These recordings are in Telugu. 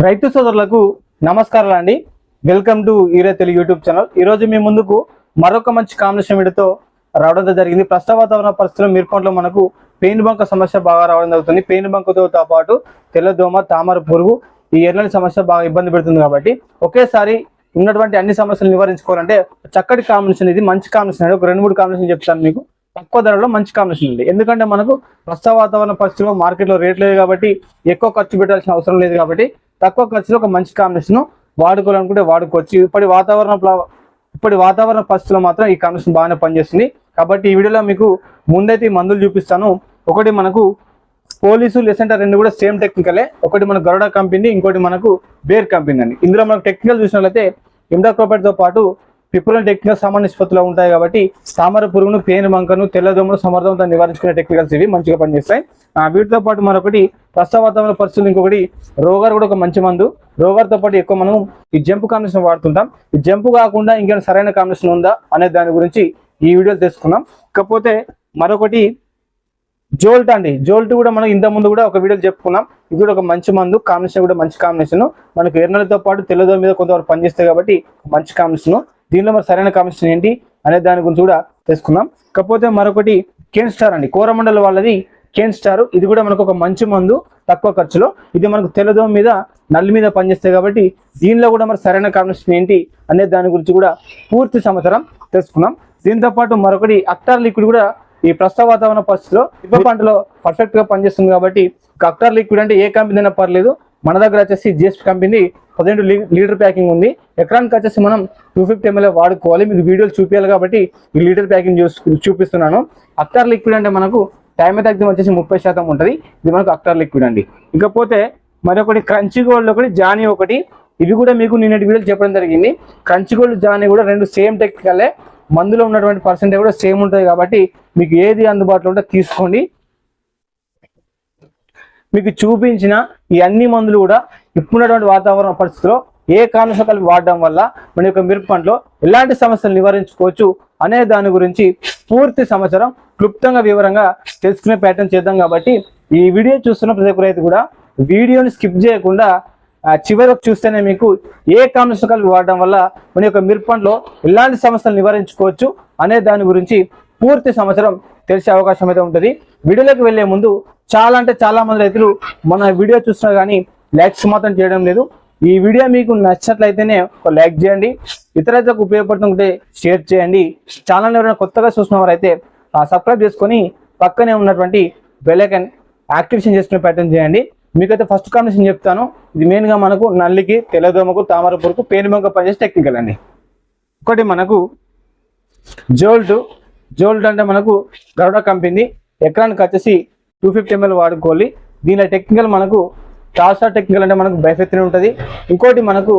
రైతు సోదరులకు నమస్కారాలు అండి. వెల్కమ్ టు ఈరే తెలుగు యూట్యూబ్ ఛానల్. ఈరోజు మీ ముందుకు మరొక మంచి కాంబినేషన్ వీడియోతో రావడం జరిగింది. ప్రస్తుత వాతావరణ పరిస్థితుల్లో మిరపంటలో మనకు పెయిన్ బంక సమస్య బాగా రావడం జరుగుతుంది. పెయిన్ బంకతో పాటు తెల్లదోమ, తామర పురుగు, ఈ ఎర్రని సమస్య బాగా ఇబ్బంది పెడుతుంది. కాబట్టి ఒకేసారి ఉన్నటువంటి అన్ని సమస్యలు నివారించుకోవాలంటే చక్కటి కాంబినేషన్, ఇది మంచి కాంబినేషన్ అండి. ఒక 2-3 కాంబినేషన్ చెప్తాను మీకు. తక్కువ ధరలో మంచి కాంబినేషన్ ఉంది. ఎందుకంటే మనకు ప్రస్తుత వాతావరణ పరిస్థితుల్లో మార్కెట్లో రేట్ లేదు కాబట్టి ఎక్కువ ఖర్చు పెట్టాల్సిన అవసరం లేదు. కాబట్టి తక్కువ ఖర్చులో ఒక మంచి కాంబినేషన్ వాడుకోవాలనుకుంటే వాడుకోవచ్చు. ఇప్పటి వాతావరణ పరిస్థితుల్లో మాత్రం ఈ కాంబినేషన్ బాగానే పనిచేస్తుంది. కాబట్టి ఈ వీడియోలో మీకు ముందైతే మందులు చూపిస్తాను. ఒకటి మనకు పోలీసు లెసెంటర్, రెండు కూడా సేమ్ టెక్నికలే. ఒకటి మన గరుడ కంపెనీ, ఇంకోటి మనకు బేర్ కంపెనీ అండి. ఇందులో మనకు టెక్నికల్ చూసినట్లయితే ఇమ్డాక్లోపైడ్తో పాటు పిప్పులను టెక్నికల్ సమాన నిష్పత్తిలో ఉంటాయి. కాబట్టి తామర పురుగును, పేను బంకను, తెల్లదోమను సమర్థవంతంగా నివారించుకునే టెక్నికల్స్ ఇవి మంచిగా పనిచేస్తాయి. వీటితో పాటు మరొకటి ప్రస్తుత వాతావరణ పరిస్థితులు, ఇంకొకటి రోగర్ కూడా ఒక మంచి మందు. రోగర్తో పాటు ఎక్కువ మనం ఈ జంపు కాంబినేషన్ వాడుతుంటాం. ఈ జంపు కాకుండా ఇంకేమైనా సరైన కాంబినేషన్ ఉందా అనే దాని గురించి ఈ వీడియోలో తెలుసుకున్నాం. ఇకపోతే మరొకటి జోల్ట్ అండి. జోల్ట్ కూడా మనం ఇంత ముందు కూడా ఒక వీడియోలో చెప్పుకున్నాం. ఇది కూడా ఒక మంచి మందు. కాంబినేషన్ కూడా మంచి కాంబినేషన్. మనకు ఎర్రలతో పాటు తెల్లదోమ మీద కొంతవరకు పనిచేస్తాయి కాబట్టి మంచి కాంబినేషన్. దీనిలో మరి సరైన కాంబినేషన్ ఏంటి అనే దాని గురించి కూడా తెలుసుకుందాం. కాకపోతే మరొకటి కేన్ స్టార్ అండి. కోరమండల్ వాళ్ళది కేన్ స్టార్. ఇది కూడా మనకు ఒక మంచి మందు తక్కువ ఖర్చులో. ఇది మనకు తెల్లదోమ మీద, నల్లి మీద పనిచేస్తాయి కాబట్టి దీనిలో కూడా మరి సరైన కాంబినేషన్ ఏంటి అనే దాని గురించి కూడా పూర్తి సమాచారం తెలుసుకున్నాం. దీంతో పాటు మరొకటి అక్టార్ లిక్విడ్ కూడా ఈ ప్రస్తుత వాతావరణ పరిస్థితిలో మిరప పంటలో పర్ఫెక్ట్ గా పనిచేస్తుంది. కాబట్టి అక్టార్ లిక్విడ్ అంటే ఏ కంపెనీ అయినా పర్లేదు. మన దగ్గర వచ్చేసి జిఎస్పి కంపెనీ 15 లీటర్ ప్యాకింగ్ ఉంది. ఎకరానికి వచ్చేసి మనం 250 ml వాడుకోవాలి. మీకు వీడియోలు చూపించాలి కాబట్టి ఈ లీటర్ ప్యాకింగ్ చూపిస్తున్నాను. అక్టార్ లిక్విడ్ అంటే మనకు టైమెథాక్సిమ్ వచ్చేసి 30% ఉంటుంది. ఇది మనకు అక్టార్ లిక్విడ్ అండి. ఇకపోతే మరొకటి క్రంచీ గోల్డ్, ఒకటి జానీ ఒకటి. ఇవి కూడా మీకు నిన్నటి వీడియోలు చెప్పడం జరిగింది. క్రంచీ గోల్డ్, జానీ కూడా రెండు సేమ్ టెక్నికలే. మందులో ఉన్నటువంటి పర్సెంటేజ్ కూడా సేమ్ ఉంటుంది. కాబట్టి మీకు ఏది అందుబాటులో ఉంటే తీసుకోండి. మీకు చూపించిన ఈ అన్ని మందులు కూడా ఇప్పుడున్నటువంటి వాతావరణ పరిస్థితిలో ఏ కాంబినేషన్ కలిపి వాడడం వల్ల మన యొక్క మిరప పంటలో ఎలాంటి సమస్యలు నివారించుకోవచ్చు అనే దాని గురించి పూర్తి సమాచారం క్లుప్తంగా వివరంగా తెలుసుకునే ప్రయత్నం చేద్దాం. కాబట్టి ఈ వీడియో చూస్తున్న ప్రతి ఒక్క రైతు కూడా వీడియోని స్కిప్ చేయకుండా చివరికి చూస్తేనే మీకు ఏ కాంబినేషన్ కలిపి వాడడం వల్ల మన యొక్క మిరప పంటలో ఎలాంటి సమస్యలు నివారించుకోవచ్చు అనే దాని గురించి పూర్తి సమాచారం తెలిసే అవకాశం అయితే ఉంటుంది. వీడియోలోకి వెళ్లే ముందు చాలా మంది రైతులు మన వీడియో చూసినా కానీ లైక్స్ మాత్రం చేయడం లేదు. ఈ వీడియో మీకు నచ్చినట్లయితేనే ఒక లైక్ చేయండి. ఇతర రైతులకు ఉపయోగపడుతుంటే షేర్ చేయండి. ఛానల్ ఎవరైనా కొత్తగా చూసిన వారైతే సబ్స్క్రైబ్ చేసుకొని పక్కనే ఉన్నటువంటి బెల్ ఐకాన్ యాక్టివేషన్ చేసుకునే ప్రయత్నం చేయండి. మీకైతే ఫస్ట్ కాంబినేషన్ చెప్తాను. ఇది మెయిన్గా మనకు నల్లికి, తెల్లదోమకు, తామర పురుగుకు, పేను బంక పనిచేసే టెక్నికల్ అండి. ఒకటి మనకు జోల్ట్ అంటే మనకు గరుడ కంపెనీ. ఎకరానికి వచ్చేసి 250 ml వాడుకోవాలి. దీనిలో టెక్నికల్ మనకు టాల్సా టెక్నికల్ అంటే మనకు బైఫెత్రిన్ ఉంటుంది. ఇంకోటి మనకు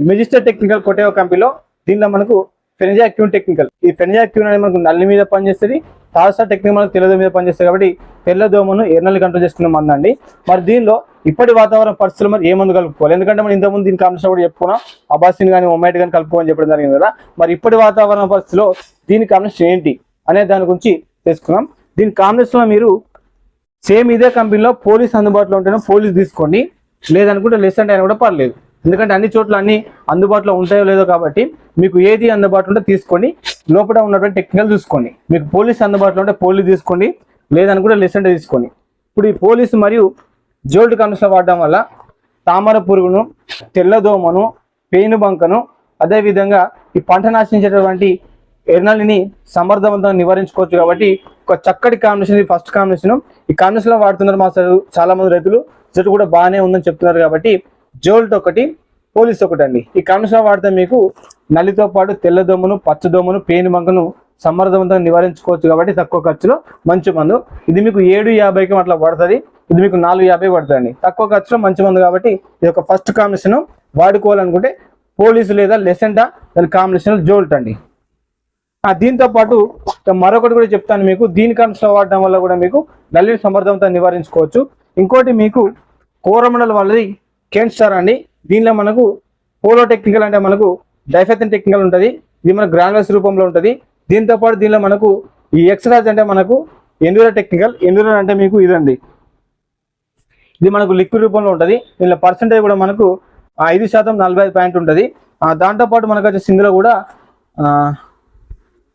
మెజిస్టర్ టెక్నికల్ కొటేవో కంపెనీలో. దీనిలో మనకు ఫెనిజాక్యూన్ టెక్నికల్. ఈ ఫెనిజాక్యూన్ అనేది మనకు నల్లి మీద పనిచేస్తుంది. టాల్సా టెక్నికల్ మనకు తెల్లదోమ మీద పనిచేస్తుంది. కాబట్టి తెల్లదోమను ఎర్రనల్లి కంట్రోల్ చేసుకునే మందు అండి. మరి దీనిలో ఇప్పటి వాతావరణ పరిస్థితులు మరి ఏ మందు కలుపుకోవాలి? ఎందుకంటే మనం ఇంతకుముందు దీని కాంబినేషన్ కూడా చెప్పుకున్నాం. అబాసిన్ కానీ, ఒమైట్ కానీ కలుపుకోని చెప్పడం జరిగింది కదా. మరి ఇప్పటి వాతావరణ పరిస్థితిలో దీని కాంబినేషన్ ఏంటి అనే దాని గురించి తెలుసుకున్నాం. దీని కాంబినేషన్లో మీరు సేమ్ ఇదే కంపెనీలో పోలీస్ అందుబాటులో ఉంటేనే పోలీస్ తీసుకోండి. లేదనుకుంటే లెసెంట్ అయినా కూడా పర్లేదు. ఎందుకంటే అన్ని చోట్ల అన్ని అందుబాటులో ఉంటాయో లేదో కాబట్టి మీకు ఏది అందుబాటులో ఉంటే తీసుకోండి. లోపల ఉన్నటువంటి టెక్నికల్ చూసుకోండి. మీకు పోలీస్ అందుబాటులో ఉంటే పోలీస్ తీసుకోండి, లేదనుకుంటే లెసెంట్ తీసుకోండి. ఇప్పుడు ఈ పోలీసు మరియు జోల్ట్ కాంబినేషన్ వాడడం వల్ల తామర పురుగును, తెల్లదోమను, పేను బంకను, అదేవిధంగా ఈ పంట నాశించేటటువంటి ఎర్రనల్లిని సమర్థవంతంగా నివారించుకోవచ్చు. కాబట్టి ఒక చక్కటి కాంబినేషన్, ఇది ఫస్ట్ కాంబినేషన్. ఈ కాంబినేషన్లో వాడుతున్నారు మా చాలా మంది రైతులు. రిజల్ట్ కూడా బాగానే ఉందని చెప్తున్నారు. కాబట్టి జోల్ట్ ఒకటి, పోలీస్ ఒకటి అండి. ఈ కాంబినేషన్ వాడితే మీకు నల్లితో పాటు తెల్లదోమను, పచ్చదోమను, పేను బంకను సమర్థవంతంగా నివారించుకోవచ్చు. కాబట్టి తక్కువ ఖర్చులో మంచి మందు. ఇది మీకు 750కి అట్లా పడుతుంది. ఇది మీకు 450 పడుతుంది. తక్కువ ఖర్చులో మంచి మందు. కాబట్టి ఇది ఒక ఫస్ట్ కాంబినేషన్. వాడుకోవాలనుకుంటే పోలీసు లేదా లెసెంటా, దాని కాంబినేషన్ జోల్ట్ అండి. దీంతో పాటు మరొకటి కూడా చెప్తాను మీకు. దీని కాంబినేషన్ వాడడం వల్ల కూడా మీకు నల్లిని సమర్థవంతంగా నివారించుకోవచ్చు. ఇంకోటి మీకు కోరమండల్ వాళ్ళది కేన్ స్టార్ అండి. దీనిలో మనకు పోలో టెక్నికల్ అంటే మనకు డైఫెథిన్ టెక్నికల్ ఉంటుంది. ఇది మన గ్రాన్యులస్ రూపంలో ఉంటుంది. దీంతో పాటు దీనిలో మనకు ఈ ఎక్స్రాజ్ అంటే మనకు ఎండ్యూరో టెక్నికల్. ఎండ్యూరో అంటే మీకు ఇదండి, ఇది మనకు లిక్విడ్ రూపంలో ఉంటుంది. దీనిలో పర్సెంటేజ్ కూడా మనకు 5% 45 పాయింట్ ఉంటుంది. దాంతోపాటు మనకు వచ్చేసి ఇందులో కూడా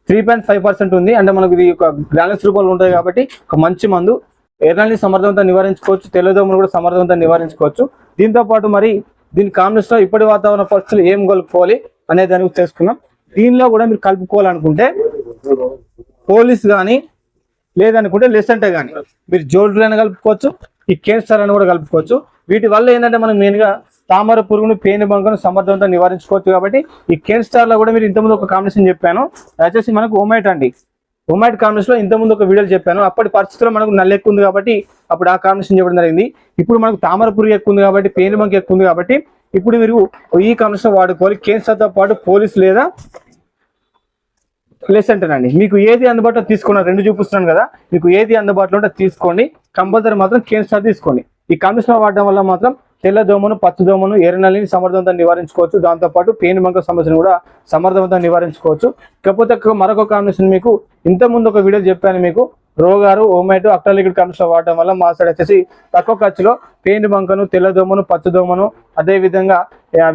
3.5% ఉంది. అంటే మనకు ఇది ఒక గ్రానెల్స్ రూపంలో ఉంటుంది కాబట్టి ఒక మంచి మందు. ఎర్రల్ని సమర్థవంతంగా నివారించుకోవచ్చు, తెల్లదోమను కూడా సమర్థవంతంగా నివారించుకోవచ్చు. దీంతో పాటు మరి దీని కాంబినేషన్లో ఇప్పటి వాతావరణ పరిస్థితులు ఏం కలుపుకోవాలి అనే దాని గురించి తెలుసుకున్నాం. దీనిలో కూడా మీరు కలుపుకోవాలనుకుంటే పోలీస్ కానీ లేదనుకుంటే లెసెంటే కానీ మీరు జోల్డ్రైన్ కలుపుకోవచ్చు, ఈ కేన్స్టార్ అని కూడా కలుపుకోవచ్చు. వీటి వల్ల ఏంటంటే మనం మెయిన్గా తామర పురుగును, పేను బంకను సమర్థవంతంగా నివారించుకోవచ్చు. కాబట్టి ఈ కేన్స్టార్లో కూడా మీరు ఇంతకుముందు ఒక కాంబినేషన్ చెప్పాను, వచ్చేసి మనకు ఓమైట్ అండి. ఓమైట్ కాంబినేషన్లో ఇంతకుముందు ఒక వీడియోలు చెప్పాను. అప్పటి పరిస్థితుల్లో మనకు నల్లి ఎక్కువ ఉంది కాబట్టి అప్పుడు ఆ కాంబినేషన్ చెప్పడం జరిగింది. ఇప్పుడు మనకు తామర పురుగు ఎక్కువ ఉంది కాబట్టి, పేను బంక ఎక్కువ ఉంది కాబట్టి ఇప్పుడు మీరు ఈ కాంబినేషన్ వాడుకోవాలి. కేన్స్టార్తో పాటు పోలీస్ లేదా లెసెంటర్ అండి. మీకు ఏది అందుబాటులో తీసుకున్నా, రెండు చూపిస్తున్నాను కదా, మీకు ఏది అందుబాటులో ఉంటే తీసుకోండి. కంపల్సరీ మాత్రం కేన్స్టార్ తీసుకోండి. ఈ కాంబినేషన్ వాడడం వల్ల మాత్రం తెల్లదోమను, పచ్చదోమను, ఎర్రనల్లిని సమర్థవంతంగా నివారించుకోవచ్చు. దాంతోపాటు పేను బంక సమస్యను కూడా సమర్థవంతంగా నివారించుకోవచ్చు. కాకపోతే మరొక కాంబినేషన్ మీకు ఇంతకుముందు ఒక వీడియో చెప్పాను మీకు, రోగారు, ఓమైట్, అక్టా లిక్విడ్ కాంబినేషన్ వాడటం వల్ల మా సైడ్ వచ్చేసి తక్కువ ఖర్చులో పేను బంకను, తెల్లదోమను, పచ్చదోమను, అదేవిధంగా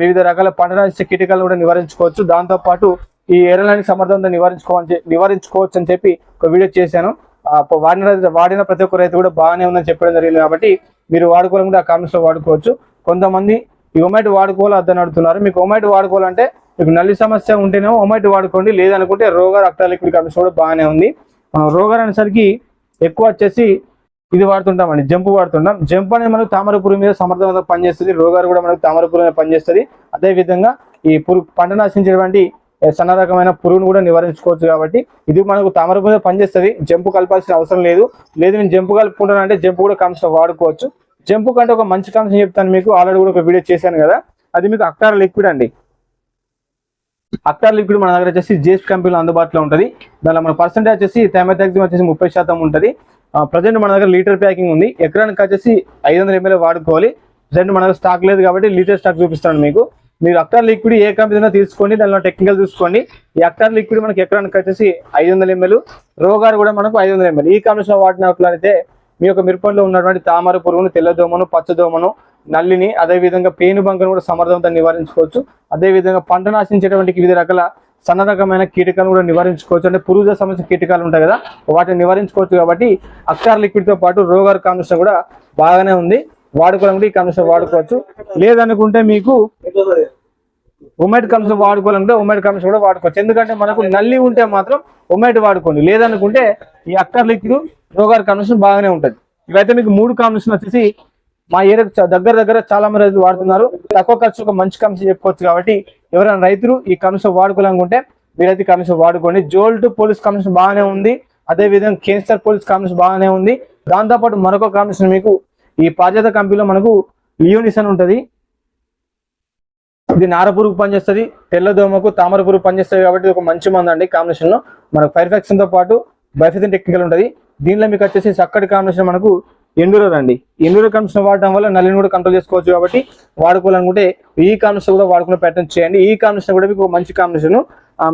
వివిధ రకాల పంటనాశక కీటకాలను కూడా నివారించుకోవచ్చు. దాంతోపాటు ఈ ఎర్రలని సమర్థవంతంగా నివారించుకోవచ్చు అని చెప్పి ఒక వీడియో చేశాను. వాడిన ప్రతి ఒక్క రైతు కూడా బాగానే ఉందని చెప్పడం జరిగింది. కాబట్టి మీరు వాడుకోవాలనుకుంటే ఆ కాంబినేషన్ వాడుకోవచ్చు. కొంతమంది ఈ ఒమైట్ వాడుకోవాలి అర్థం అడుగుతున్నారు. మీకు ఒమైట్ వాడుకోవాలంటే మీకు నల్లి సమస్య ఉంటేనేమో ఒమైట్ వాడుకోండి, లేదనుకుంటే రోగార్, అక్టా లిక్విడ్ కాంబినేషన్ కూడా బాగానే ఉంది. మనం రోగార్ అనేసరికి ఎక్కువ వచ్చేసి ఇది వాడుతుంటామండి, జంపు వాడుతుంటాం. జంప్ అనేది మనకు తామర పురుగు మీద సమర్థవంతంగా పనిచేస్తుంది. రోగారు కూడా మనకు తామర పురుగు మీద పనిచేస్తుంది. అదేవిధంగా ఈ పురుగు పంట నాశించేటువంటి సన్న రకమైన పురుగును కూడా నివారించుకోవచ్చు. కాబట్టి ఇది మనకు తామర మీద పనిచేస్తుంది. జంపు కలపాల్సిన అవసరం లేదు. నేను జంపు కలుపుకుంటానంటే జంపు కూడా కాంబినేషన్ వాడుకోవచ్చు. జంపు కంటే ఒక మంచి కాంబినేషన్ చెప్తాను మీకు, ఆల్రెడీ కూడా ఒక వీడియో చేశాను కదా, అది మీకు అక్టార్ లిక్విడ్ అండి. అక్టార్ లిక్విడ్ మన దగ్గర వచ్చేసి జేఎస్ కంపెనీలో అందుబాటులో ఉంటుంది. దానిలో మన పర్సెంటేజ్ వచ్చేసి థైమెథాక్సిమ్ వచ్చేసి 30% ఉంటుంది. ప్రజెంట్ మన దగ్గర లీటర్ ప్యాకింగ్ ఉంది. ఎకరానికి వచ్చేసి 500 ml వాడుకోవాలి. ప్రజెంట్ మన దగ్గర స్టాక్ లేదు కాబట్టి లీటర్ స్టాక్ చూపిస్తాను మీకు. మీరు అక్టార్ లిక్విడ్ ఏ కంపెనీ తీసుకోండి, దానిలో టెక్నికల్ చూసుకోండి. ఈ అక్టార్ లిక్విడ్ మనకి ఎకరానికి వచ్చేసి 500 ml, రోగారు కూడా మనకు 500 ml. ఈ కాంబినేషన్ వాడినట్లయితే మీ యొక్క మిరపలో ఉన్నటువంటి తామర పురుగును, తెల్లదోమను, పచ్చదోమను, నల్లిని, అదేవిధంగా పేను బంకను కూడా సమర్థవంతంగా నివారించుకోవచ్చు. అదేవిధంగా పంట నాశించేటువంటి వివిధ రకాల సన్న రకమైన కీటకాలను కూడా నివారించుకోవచ్చు. అంటే పురుగు సమస్య కీటకాలు ఉంటాయి కదా, వాటిని నివారించుకోవచ్చు. కాబట్టి అక్టార్ లిక్విడ్తో పాటు రోగారు కాంబినేషన్ కూడా బాగానే ఉంది. వాడుకోవాలంటే ఈ కాంబినేషన్ వాడుకోవచ్చు. లేదనుకుంటే మీకు ఒమైట్ కాంబినేషన్ వాడుకోవాలంటే ఒమైట్ కాంబినేషన్ కూడా వాడుకోవచ్చు. ఎందుకంటే మనకు నల్లి ఉంటే మాత్రం ఒమైట్ వాడుకోండి, లేదనుకుంటే ఈ అక్టార్ లిక్విడ్, రోగారు కాంబినేషన్ బాగానే ఉంటుంది. ఇవైతే మీకు 3 కాంబినేషన్ వచ్చేసి మా ఏరియాకు దగ్గర చాలా మంది రైతులు వాడుతున్నారు. తక్కువ ఖర్చు ఒక మంచి కాంబినేషన్ చెప్పుకోవచ్చు. కాబట్టి ఎవరైనా రైతులు ఈ కాంబినేషన్ వాడుకోవాలనుకుంటే మీరైతే కాంబినేషన్ వాడుకోండి. జోల్ట్ పోలీస్ కాంబినేషన్ బాగానే ఉంది. అదేవిధంగా కేన్స్టార్ పోలీస్ కాంబినేషన్ బాగానే ఉంది. దాంతోపాటు మరొక కాంబినేషన్ మీకు ఈ పారిజాత కంపెనీలో మనకు లియోనిస్ అని ఉంటుంది. ఇది నార పురుగు పనిచేస్తుంది, తెల్లదోమకు, తామర పురుగు పనిచేస్తుంది. కాబట్టి ఒక మంచి మంది అండి. కాంబినేషన్లో మనకు ఫైర్ఫాక్సిన్తో పాటు బైఫిథిన్ టెక్నికల్ ఉంటుంది. దీనిలో మీకు వచ్చేసి చక్కటి కాంబినేషన్ మనకు ఎండూరర్ అండి. ఎండూరర్ కాంబినేషన్ వాడడం వల్ల నల్లిని కూడా కంట్రోల్ చేసుకోవచ్చు. కాబట్టి వాడుకోవాలనుకుంటే ఈ కాంబినేషన్ కూడా వాడుకునే ప్రయత్నం చేయండి. ఈ కాంబినేషన్ కూడా మీకు మంచి కాంబినేషన్.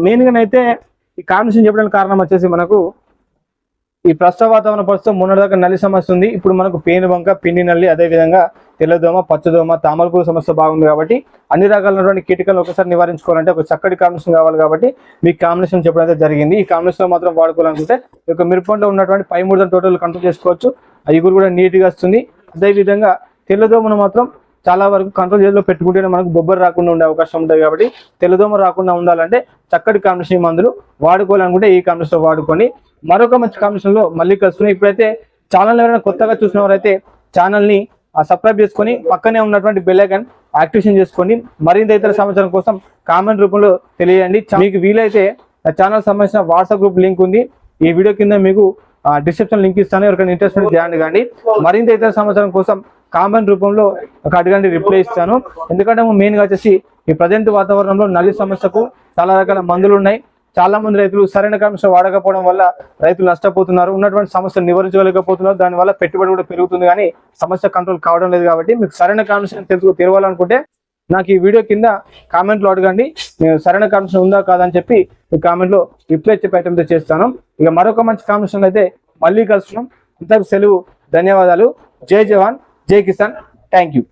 మెయిన్గా అయితే ఈ కాంబినేషన్ చెప్పడానికి కారణం వచ్చేసి మనకు ఈ ప్రస్తుత వాతావరణ పరిస్థితి మొన్నటిదాకా నల్లి సమస్య ఉంది. ఇప్పుడు మనకు పేను బంక, పిండి నల్లి, అదేవిధంగా తెల్లదోమ, పచ్చదోమ, తామర పురుగు సమస్య బాగుంది. కాబట్టి అన్ని రకాలైనటువంటి కీటకాలు ఒకసారి నివారించుకోవాలంటే ఒక చక్కటి కాంబినేషన్ కావాలి. కాబట్టి మీకు కాంబినేషన్ చెప్పడం అయితే జరిగింది. ఈ కాంబినేషన్ మాత్రం వాడుకోవాలనుకుంటే ఈ యొక్క మిరపంలో ఉన్నటువంటి పై ముడతలు టోటల్ కంట్రోల్ చేసుకోవచ్చు. ఇగురు కూడా నీట్గా వస్తుంది. అదేవిధంగా తెల్లదోమను మాత్రం చాలా వరకు కంట్రోల్ చేతిలో పెట్టుకుంటేనే మనకు బొబ్బరు రాకుండా ఉండే అవకాశం ఉంటుంది. కాబట్టి తెల్లదోమ రాకుండా ఉండాలంటే చక్కటి కాంబినేషన్ మందులు వాడుకోవాలనుకుంటే ఈ కాంబినేషన్ వాడుకొని మరొక మంచి కాంబినేషన్లో మళ్ళీ కలుస్తున్నాయి. ఇప్పుడైతే ఛానల్ ఎవరైనా కొత్తగా చూసిన వారైతే ఛానల్ని సబ్స్క్రైబ్ చేసుకొని పక్కనే ఉన్నటువంటి బెల్ ఐకాన్ యాక్టివేషన్ చేసుకోండి. మరింత ఇతర సమాచారం కోసం కామెంట్ రూపంలో తెలియజేయండి. మీకు వీలైతే ఛానల్ సంబంధించిన వాట్సాప్ గ్రూప్ లింక్ ఉంది. ఈ వీడియో కింద మీకు డిస్క్రిప్షన్ లింక్ ఇస్తాను. ఎవరికైనా ఇంట్రెస్ట్ ఉంటే జాయిన్ కానీ. మరింత ఇతర సమాచారం కోసం కామెంట్ రూపంలో ఒక అడగండి, రిప్లై ఇస్తాను. ఎందుకంటే మెయిన్గా వచ్చేసి ఈ ప్రజెంట్ వాతావరణంలో నల్లి సమస్యకు చాలా రకాల మందులు ఉన్నాయి. చాలా మంది రైతులు సరైన కాంబినేషన్ వాడకపోవడం వల్ల రైతులు నష్టపోతున్నారు. ఉన్నటువంటి సమస్యను నివారించగలేకపోతున్నారు. దానివల్ల పెట్టుబడి కూడా పెరుగుతుంది, కానీ సమస్య కంట్రోల్ కావడం లేదు. కాబట్టి మీకు సరైన కాంబినేషన్ తెలవాలనుకుంటే నాకు ఈ వీడియో కింద కామెంట్లో అడగండి. నేను సరైన కాంబినేషన్ ఉందా కాదని చెప్పి ఈ కామెంట్లో రిప్లై ఇచ్చే ప్రయత్నంతో చేస్తాను. ఇక మరొక మంచి కాంబినేషన్ అయితే మళ్ళీ కలుస్తున్నాం. ఇంతకు సెలవు. ధన్యవాదాలు. జై జవాన్, జై కిసాన్. Thank you.